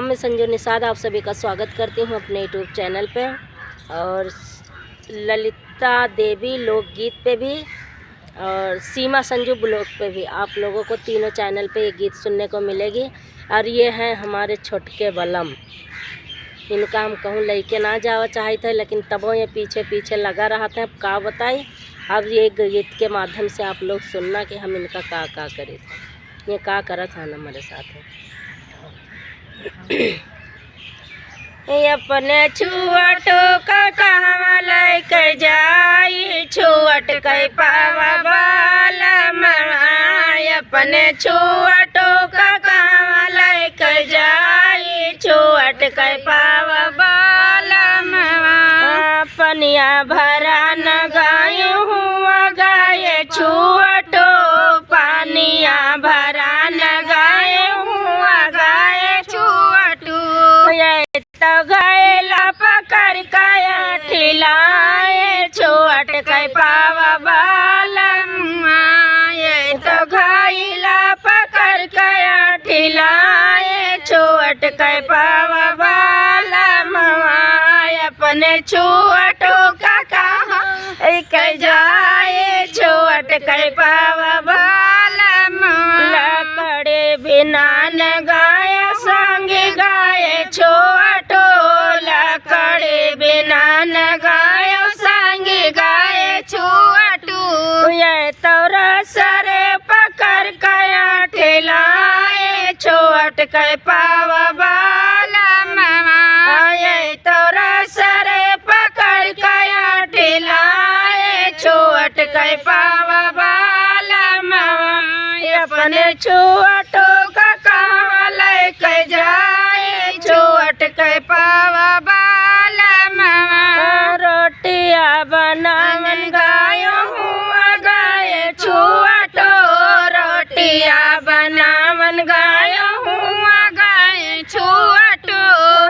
मैं संजू निषाद आप सभी का स्वागत करती हूँ अपने यूट्यूब चैनल पे। और ललिता देवी लोकगीत पे भी और सीमा संजू ब्लॉग पे भी आप लोगों को तीनों चैनल पे ये गीत सुनने को मिलेगी। और ये हैं हमारे छोटके बलम, इनका हम कहूँ लेके ना जावा चाहे थे, लेकिन तबो ये पीछे पीछे लगा रहा था। अब का बताई, अब ये गीत के माध्यम से आप लोग सुनना कि हम इनका का करे थे, ये का करा था ना हमारे साथ है। अपने छुअटो का कहवा लेके जाई, छुअट के पावा बालम, अपने छुअटो का कहवा लेके जाई, छुअट के पावा बालम। पनिया भरा न गायो हुआ गाये छुअटो, पानिया भरा न गाये हुआ गाये छुअटू। ये तो गैला पकड़ कया ठिलाए, छुअट के पावा बालम। ये तो गैला पकड़ कया ठिलाए, छुअट के पावा बालम। अपने छुअटो का कहा जाए, छुअट के पावा बालम। लकड़े बिना न गाय संग गाय छुअटो, लकड़े बिना न गाय संग गाय छुअटू। ये तोरा सरे पकड़ कया ठेलाए, छुअट के पावा बालम। ये तोरा सरे पकड़ कया ठेलाए, छुअट के पावा बालम। अपने छुअटो का कहाँ लेके जाए, छुअट के पावा बालम। रोटिया बनावन गायो हुआ गाये छुअटो, रोटिया बनावन गायो हुआ गाये छुअटो।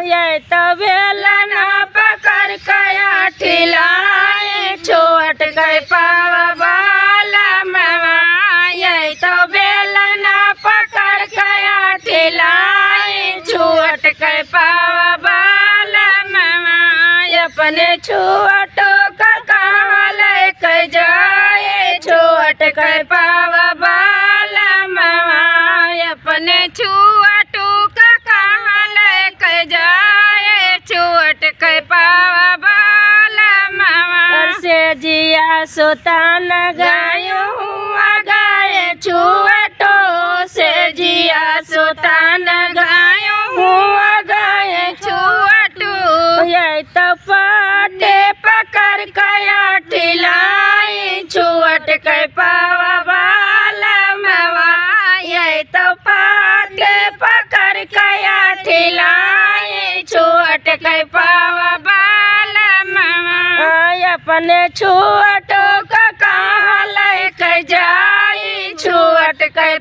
ये तो बेलना पकड़ कया ठिलाए, छुअट के पावा बालम। ये तो बेलना पकड़ कया ठिलाए, छुअट के पावा बालम। अपने छुअटो का कहाँ लेके जाए, छुअट के पावा बालम। अपने छुअटो का कहाँ लेके जाए, छुअट के पावा बालम। और से जिया सोता न गायो हुआ गाये छुअटो, से जिया सोता न गायो हुआ गाये छुअटू। ये तो पाटे पकड़ कया ठिलाए, छुअट के पावा बालम। ये तो पाटे पकड़ कया ठिलाए, छुअट के पावा बालम। अपने छुअटो का कहाँ लेके जाई, छुअट के